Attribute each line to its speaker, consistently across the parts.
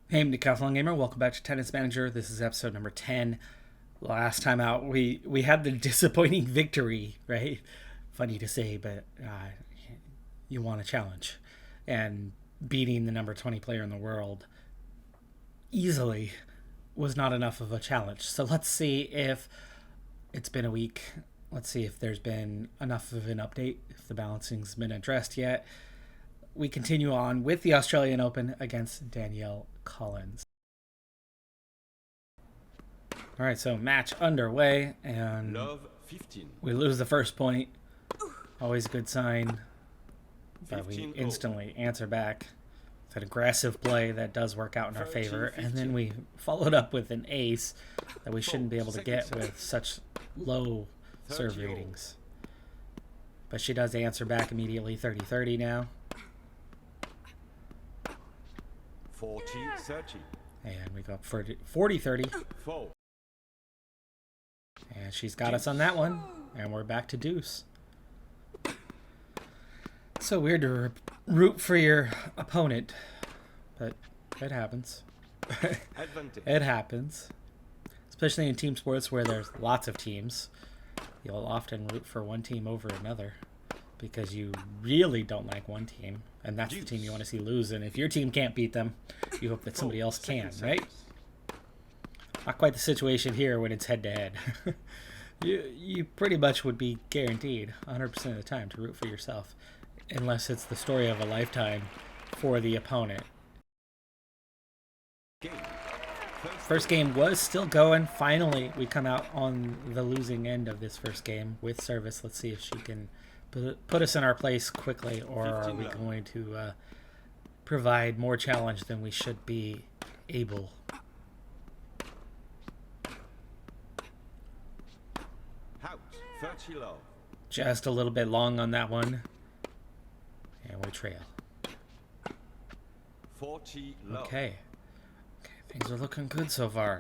Speaker 1: Hey, I'm Decathlon Gamer. Welcome back to Tennis Manager. This is episode number 10. Last time out, we had the disappointing victory, right? Funny to say, but you want a challenge. And beating the number 20 player in the world easily was not enough of a challenge. So let's see if it's been a week. Let's see if there's been enough of an update, if the balancing's been addressed yet. We continue on with the Australian Open against Danielle Collins. All right, so match underway, and
Speaker 2: Love 15.
Speaker 1: we lose the first point. Always a good sign, but we
Speaker 2: 15
Speaker 1: instantly answer back. It's an aggressive play that does work out in our
Speaker 2: 13,
Speaker 1: favor, and
Speaker 2: 15.
Speaker 1: then we followed up with an ace that we shouldn't be able to
Speaker 2: Second
Speaker 1: get
Speaker 2: set.
Speaker 1: with such low serve
Speaker 2: 30.
Speaker 1: ratings. But she does answer back immediately, 30-30 now.
Speaker 2: 40, 30.
Speaker 1: And we go up 40-30.
Speaker 2: 4.
Speaker 1: And she's got us on that one. And we're back to deuce. It's so weird to root for your opponent. But it happens.
Speaker 2: Advantage.
Speaker 1: It happens. Especially in team sports where there's lots of teams. You'll often root for one team over another. Because you really don't like one team. And that's the team you want to see lose. And if your team can't beat them, you hope that somebody else can, right? Not quite the situation here when it's head-to-head. You pretty much would be guaranteed 100% of the time to root for yourself. Unless it's the story of a lifetime for the opponent.
Speaker 2: Game.
Speaker 1: First game was still going. Finally, we come out on the losing end of this first game with service. Let's see if she can put us in our place quickly, or are we going to provide more challenge than we should be able.
Speaker 2: Out. 30 love.
Speaker 1: Just a little bit long on that one. And we trail.
Speaker 2: 40 love.
Speaker 1: Okay, things are looking good so far.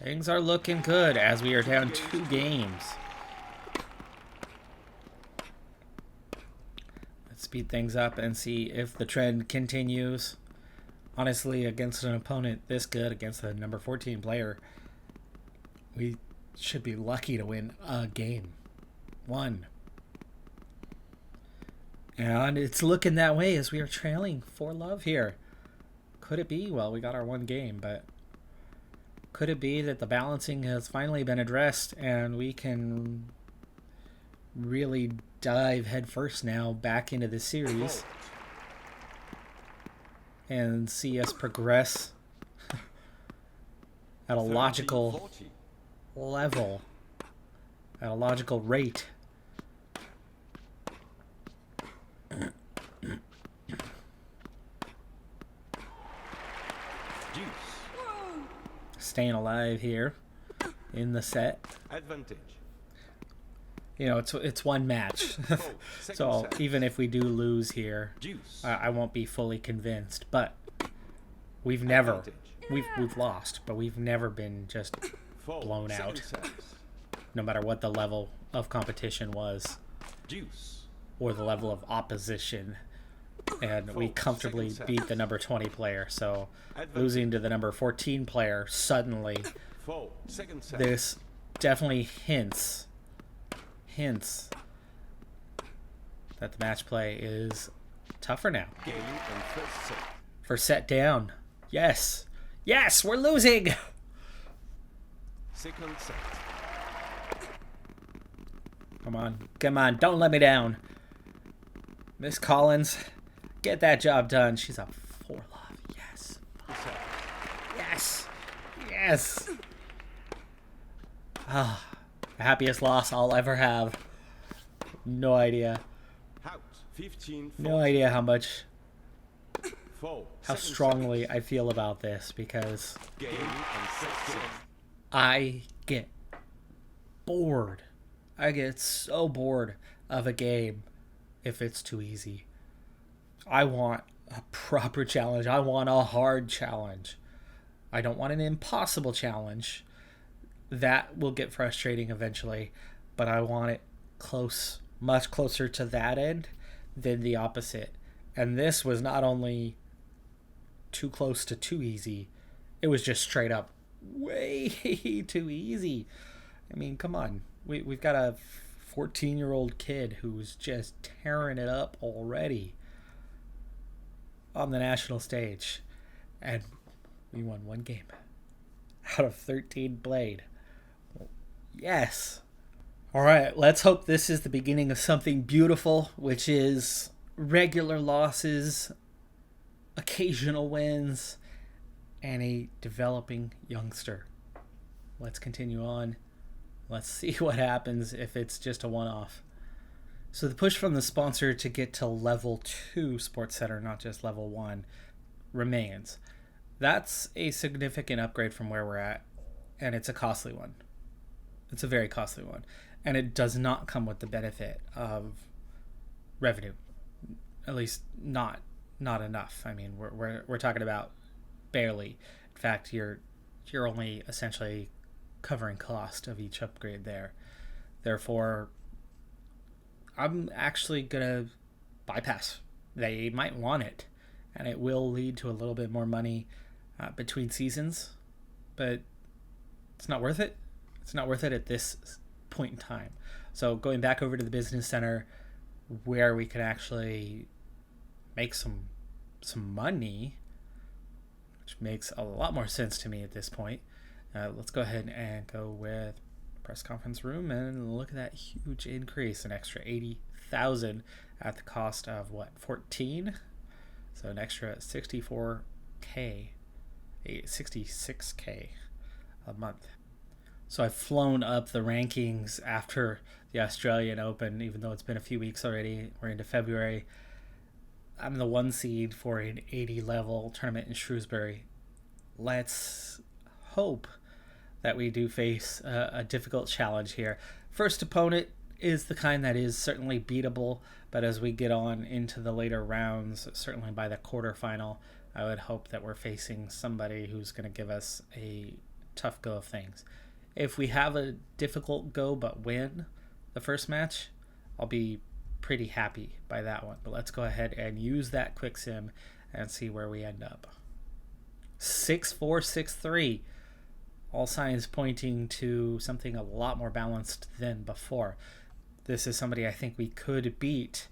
Speaker 1: Things are looking good as we are down 2 games. Let's speed things up and see if the trend continues. Honestly, against an opponent this good, against a number 14 player, we should be lucky to win a game. One. And it's looking that way as we are trailing 4 love here. Could it be? Well, we got our one game, but could it be that the balancing has finally been addressed and we can really dive headfirst now back into the series and see us progress at a
Speaker 2: 30,
Speaker 1: logical
Speaker 2: 40.
Speaker 1: level, at a logical rate.
Speaker 2: Deuce.
Speaker 1: Staying alive here in the set.
Speaker 2: Advantage.
Speaker 1: You know, it's one match.
Speaker 2: Second
Speaker 1: So
Speaker 2: set.
Speaker 1: even if we do lose here,
Speaker 2: Deuce.
Speaker 1: I won't be fully convinced. But we've never,
Speaker 2: Advantage.
Speaker 1: we've lost, but we've never been just
Speaker 2: 4.
Speaker 1: blown
Speaker 2: Second
Speaker 1: out.
Speaker 2: set.
Speaker 1: No matter what the level of competition was
Speaker 2: Deuce.
Speaker 1: or the level of opposition. And we comfortably
Speaker 2: Second set.
Speaker 1: beat the number 20 player. So
Speaker 2: Advantage.
Speaker 1: losing to the number 14 player suddenly,
Speaker 2: 4. Second set.
Speaker 1: this definitely hints that the match play is tougher now.
Speaker 2: Game and first set.
Speaker 1: For set down. Yes. Yes, we're losing.
Speaker 2: Second set.
Speaker 1: Come on. Come on. Don't let me down. Miss Collins, get that job done. She's up 4 love. Yes.
Speaker 2: Set.
Speaker 1: Yes. Yes. Ah, the happiest loss I'll ever have. No idea.
Speaker 2: Out. 15. 40.
Speaker 1: No idea how much,
Speaker 2: 4.
Speaker 1: how
Speaker 2: Second
Speaker 1: strongly
Speaker 2: set.
Speaker 1: I feel about this, because
Speaker 2: Game and first set.
Speaker 1: I get bored. I get so bored of a game if it's too easy. I want a proper challenge. I want a hard challenge. I don't want an impossible challenge. That will get frustrating eventually, but I want it close, much closer to that end than the opposite. And this was not only too close to too easy. It was just straight up way too easy. I mean, come on. We've got a 14-year-old kid who's just tearing it up already on the national stage. And we won one game out of 13 played. Yes. All right, let's hope this is the beginning of something beautiful, which is regular losses, occasional wins, and a developing youngster. Let's continue on. Let's see what happens if it's just a one-off. So the push from the sponsor to get to level 2 Sports Center, not just level 1, remains. That's a significant upgrade from where we're at, and it's a costly one. It's a very costly one. And it does not come with the benefit of revenue. At least not enough. I mean, we're talking about barely. In fact, you're only essentially covering cost of each upgrade there. Therefore, I'm actually gonna bypass. They might want it, and it will lead to a little bit more money between seasons, but it's not worth it. It's not worth it at this point in time. So going back over to the business center where we can actually make some money, which makes a lot more sense to me at this point. Let's go ahead and go with press conference room and look at that huge increase, an extra 80,000 at the cost of 14. So an extra 66k a month. So I've flown up the rankings after the Australian Open, even though it's been a few weeks already. We're into February. I'm the 1 seed for an 80 level tournament in Shrewsbury. Let's hope that we do face a difficult challenge here. First opponent is the kind that is certainly beatable, but as we get on into the later rounds, certainly by the quarterfinal, I would hope that we're facing somebody who's going to give us a tough go of things. If we have a difficult go but win the first match, I'll be pretty happy by that one. But let's go ahead and use that quick sim and see where we end up. 6-4, 6-3. All signs pointing to something a lot more balanced than before. This is somebody I think we could beat.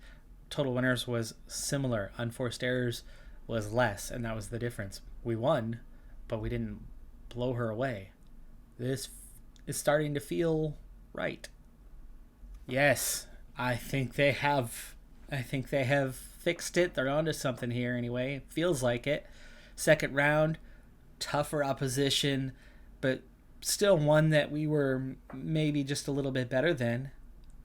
Speaker 1: Total winners was similar. Unforced errors was less, and that was the difference. We won, but we didn't blow her away. This is starting to feel right. Yes, I think they have fixed it. They're onto something here anyway. Feels like it. Second round, tougher opposition, but still one that we were maybe just a little bit better than.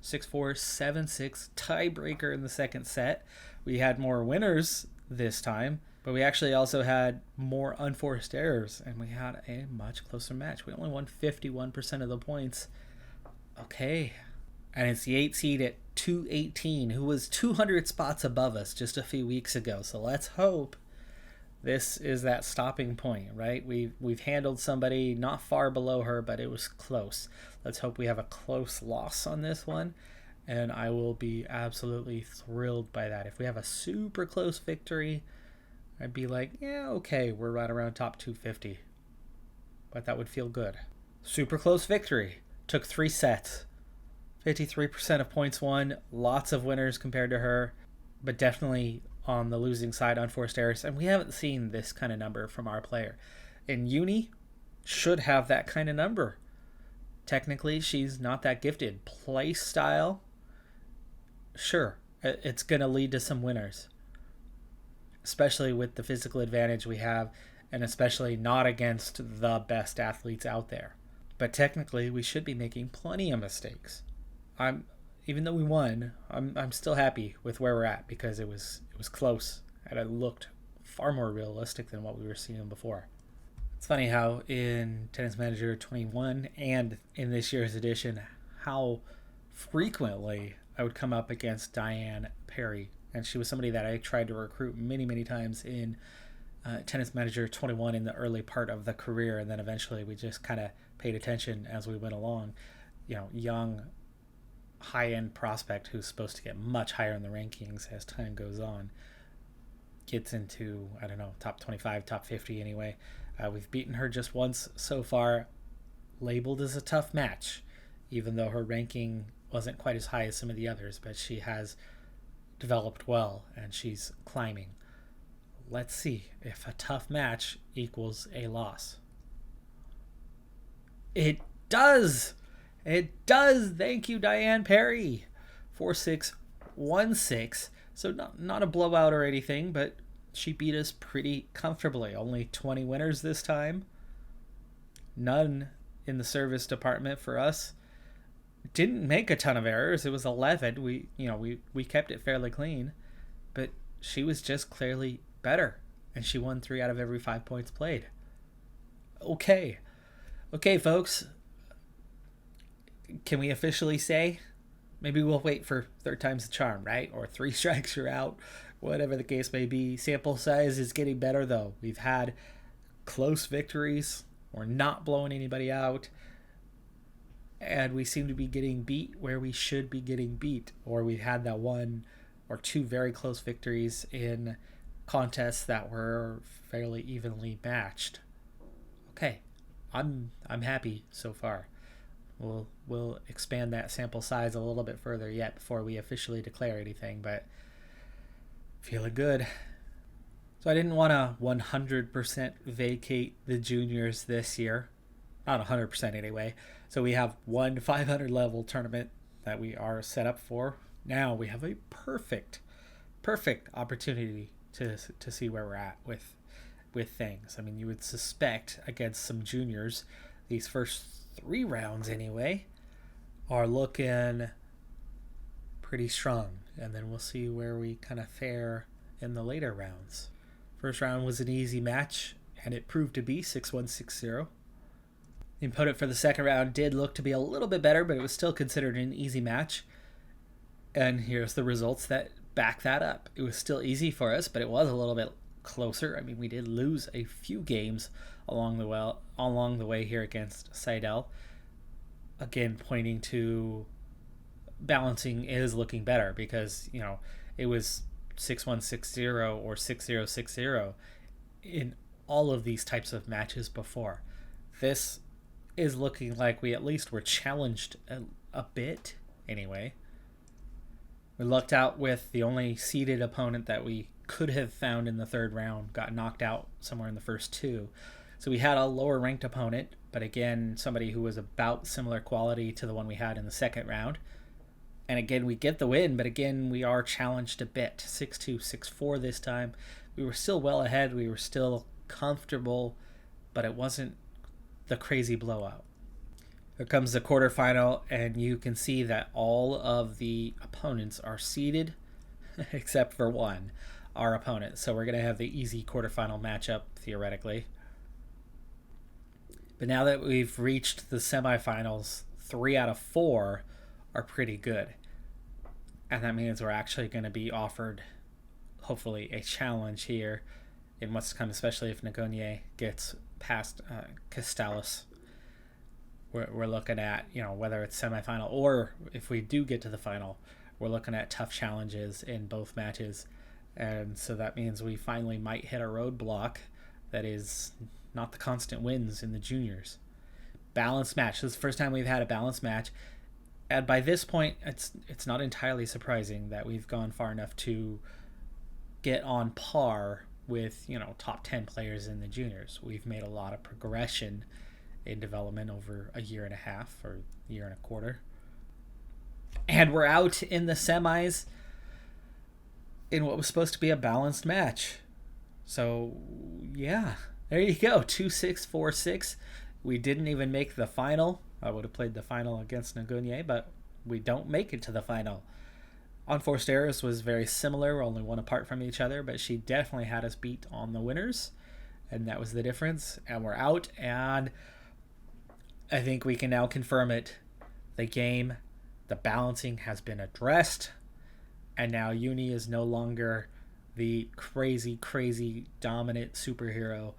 Speaker 1: 6-4, 7-6, tiebreaker in the second set. We had more winners this time, but we actually also had more unforced errors, and we had a much closer match. We only won 51% of the points. Okay. And it's the 8 seed at 218, who was 200 spots above us just a few weeks ago. So let's hope this is that stopping point, right? We've handled somebody not far below her, but it was close. Let's hope we have a close loss on this one, and I will be absolutely thrilled by that. If we have a super close victory, I'd be like, yeah, okay, we're right around top 250. But that would feel good. Super close victory. Took 3 sets. 53% of points won. Lots of winners compared to her, but definitely on the losing side, unforced errors. And we haven't seen this kind of number from our player. And Uni should have that kind of number. Technically, she's not that gifted. Play style, sure, it's going to lead to some winners. Especially with the physical advantage we have, and especially not against the best athletes out there. But technically, we should be making plenty of mistakes. Even though we won, I'm still happy with where we're at because it was close and it looked far more realistic than what we were seeing before. It's funny how in Tennis Manager 21 and in this year's edition, how frequently I would come up against Diane Perry. And she was somebody that I tried to recruit many, many times in Tennis Manager 21 in the early part of the career. And then eventually we just kind of paid attention as we went along. You know, young, high-end prospect who's supposed to get much higher in the rankings as time goes on. gets into, I don't know, top 25, top 50 anyway. We've beaten her just once so far, labeled as a tough match, even though her ranking wasn't quite as high as some of the others, but she has developed well and she's climbing. Let's see if a tough match equals a loss. It does! It does! Thank you, Diane Perry. 4-6-1-6. So not a blowout or anything, but she beat us pretty comfortably. Only 20 winners this time. None in the service department for us. Didn't make a ton of errors. It was 11. We kept it fairly clean, but she was just clearly better, and she won 3 out of every 5 points played. Okay, folks. Can we officially say? Maybe we'll wait for third time's the charm, right? Or 3 strikes you're out. Whatever the case may be. Sample size is getting better, though. We've had close victories. We're not blowing anybody out. And we seem to be getting beat where we should be getting beat. Or we've had that 1 or 2 very close victories in contests that were fairly evenly matched. Okay, I'm happy so far. We'll expand that sample size a little bit further yet before we officially declare anything, but feeling good. So I didn't want to 100% vacate the juniors this year. Not 100% anyway. So we have one 500 level tournament that we are set up for. Now we have a perfect opportunity to see where we're at with things. I mean, you would suspect against some juniors, these first 3 rounds anyway, are looking pretty strong. And then we'll see where we kind of fare in the later rounds. First round was an easy match, and it proved to be 6-1, 6-0. The opponent for the second round did look to be a little bit better, but it was still considered an easy match. And here's the results that back that up. It was still easy for us, but it was a little bit closer. I mean, we did lose a few games along the way here against Seidel. Again, pointing to balancing is looking better because, it was 6-1, 6-0 or 6-0, 6-0 in all of these types of matches before. This is looking like we at least were challenged a bit anyway. We lucked out with the only seeded opponent that we could have found in the third round, got knocked out somewhere in the first 2. So we had a lower ranked opponent, but again, somebody who was about similar quality to the one we had in the second round. And again, we get the win, but again, we are challenged a bit. 6-2, 6-4 this time. We were still well ahead. We were still comfortable, but it wasn't the crazy blowout. Here comes the quarterfinal, and you can see that all of the opponents are seeded, except for one, our opponent. So we're going to have the easy quarterfinal matchup, theoretically. But now that we've reached the semifinals, 3 out of 4 are pretty good. And that means we're actually going to be offered, hopefully, a challenge here in what's to come, especially if Nagonier gets past Castalis. We're looking at, whether it's semifinal or if we do get to the final, we're looking at tough challenges in both matches. And so that means we finally might hit a roadblock that is not the constant wins in the juniors. Balanced match. This is the first time we've had a balanced match. And by this point, it's not entirely surprising that we've gone far enough to get on par with, top 10 players in the juniors. We've made a lot of progression in development over a year and a half or a year and a quarter. And we're out in the semis in what was supposed to be a balanced match. So, yeah, there you go. 2-6, 4-6. We didn't even make the final. I would have played the final against Nagonier, but we don't make it to the final. Unforced Errors was very similar, only one apart from each other, but she definitely had us beat on the winners, and that was the difference. And we're out, and I think we can now confirm it. The balancing has been addressed, and now Uni is no longer the crazy dominant superhero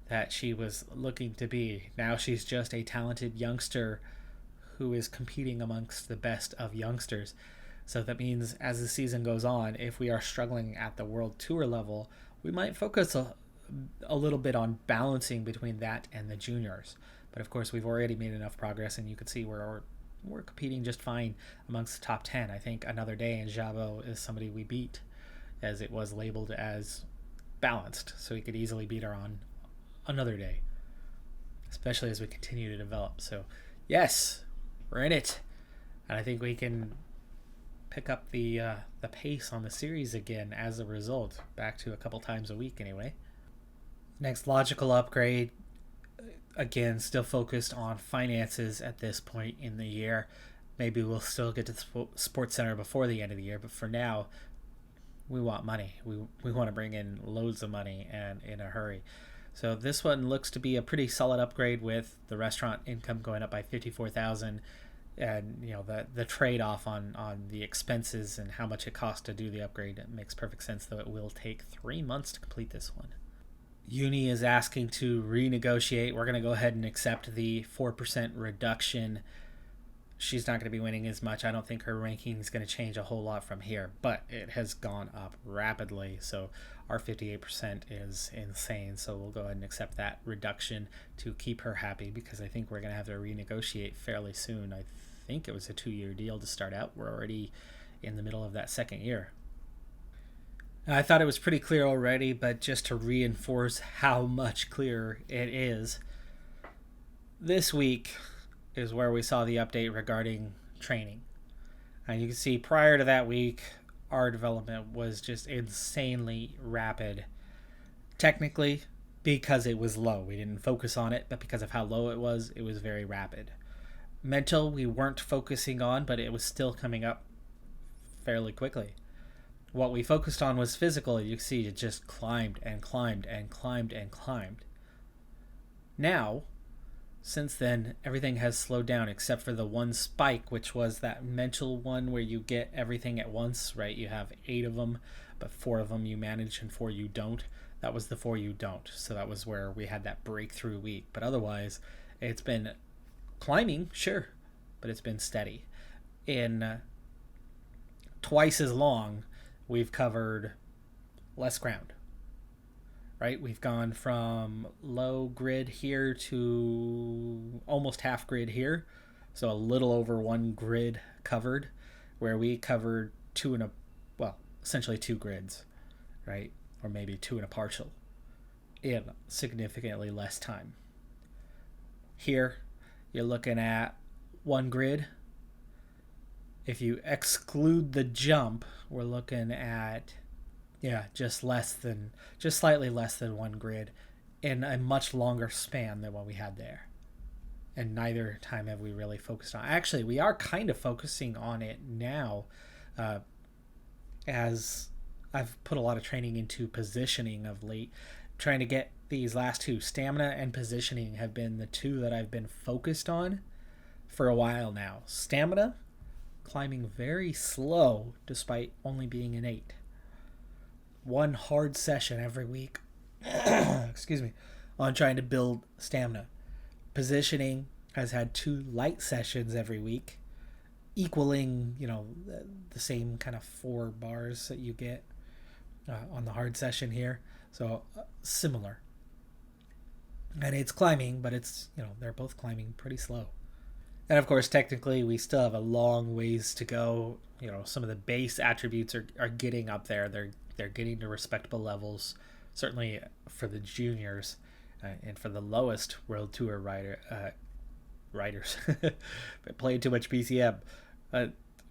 Speaker 1: that she was looking to be. Now she's just a talented youngster who is competing amongst the best of youngsters. So that means as the season goes on, if we are struggling at the World Tour level, we might focus a little bit on balancing between that and the juniors. But of course, we've already made enough progress, and you can see we're competing just fine amongst the top 10. I think Another Day and Jabo is somebody we beat, as it was labeled as balanced, so we could easily beat her on Another Day, especially as we continue to develop. So, yes, we're in it, and I think we can pick up the pace on the series again as a result, back to a couple times a week anyway. Next logical upgrade, again, still focused on finances at this point in the year. Maybe we'll still get to the Sports Center before the end of the year, but for now, we want money. We want to bring in loads of money and in a hurry. So this one looks to be a pretty solid upgrade, with the restaurant income going up by 54,000, and the trade-off on the expenses and how much it costs to do the upgrade. It makes perfect sense, though it will take 3 months to complete this one. Uni is asking to renegotiate. We're going to go ahead and accept the 4% reduction. She's not going to be winning as much. I don't think her ranking is going to change a whole lot from here, but it has gone up rapidly. So our 58% is insane. So we'll go ahead and accept that reduction to keep her happy, because I think we're going to have to renegotiate fairly soon. I think it was a 2-year deal to start out. We're already in the middle of that second year. I thought it was pretty clear already, but just to reinforce how much clearer it is, this week is where we saw the update regarding training. And you can see prior to that week, our development was just insanely rapid. Technically, because it was low. We didn't focus on it, but because of how low it was very rapid. Mental, we weren't focusing on, but it was still coming up fairly quickly. What we focused on was physical. You can see it just climbed and climbed and climbed and climbed. Now, since then, everything has slowed down except for the one spike, which was that mental one where you get everything at once, right? You have 8 of them, but 4 of them you manage and 4 you don't. That was the 4 you don't. So that was where we had that breakthrough week. But otherwise, it's been climbing, sure, but it's been steady. In twice as long, we've covered less ground, right? We've gone from low grid here to almost half grid here. So a little over 1 grid covered, where we covered essentially 2 grids, right? Or maybe 2 and a partial in significantly less time. Here, you're looking at 1 grid. If you exclude the jump, we're looking at just slightly less than 1 grid in a much longer span than what we had there. And neither time have we really focused on. Actually, we are kind of focusing on it now, as I've put a lot of training into positioning of late, trying to get these last 2. Stamina and positioning have been the 2 that I've been focused on for a while now. Stamina, climbing very slow despite only being an 8. 1 hard session every week excuse me, on trying to build stamina. Positioning has had 2 light sessions every week, equaling the same kind of 4 bars that you get on the hard session here. So similar, and it's climbing, but it's they're both climbing pretty slow. And of course, technically, we still have a long ways to go. Some of the base attributes are getting up there. They're getting to respectable levels, certainly for the juniors, and for the lowest World Tour riders. But played too much BCM.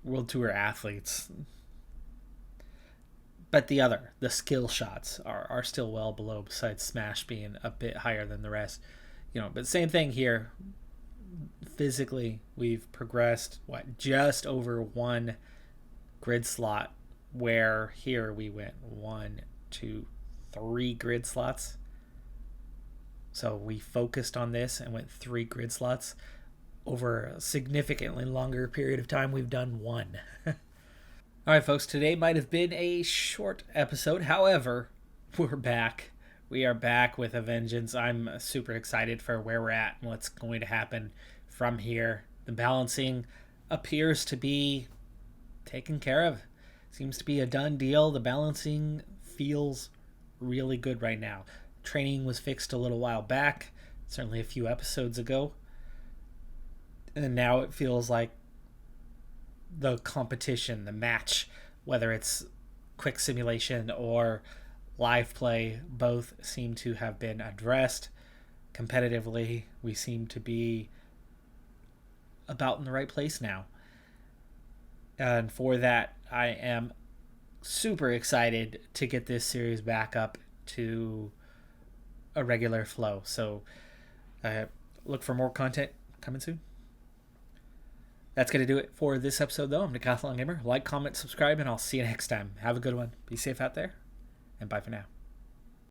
Speaker 1: World Tour athletes. But the skill shots are still well below, besides Smash being a bit higher than the rest. But same thing here. Physically, we've progressed just over 1 grid slot, where here we went 1, 2, 3 grid slots. So we focused on this and went 3 grid slots. Over a significantly longer period of time, we've done 1. All right, folks, today might have been a short episode. However, we're back. We are back with a vengeance. I'm super excited for where we're at and what's going to happen from here. The balancing appears to be taken care of. Seems to be a done deal. The balancing feels really good right now. Training was fixed a little while back, certainly a few episodes ago. And now it feels like the competition, the match, whether it's quick simulation or live play, both seem to have been addressed competitively. We seem to be about in the right place now. And for that, I am super excited to get this series back up to a regular flow. So look for more content coming soon. That's going to do it for this episode, though. I'm Decathlon Gamer. Like, comment, subscribe, and I'll see you next time. Have a good one. Be safe out there, and bye for now.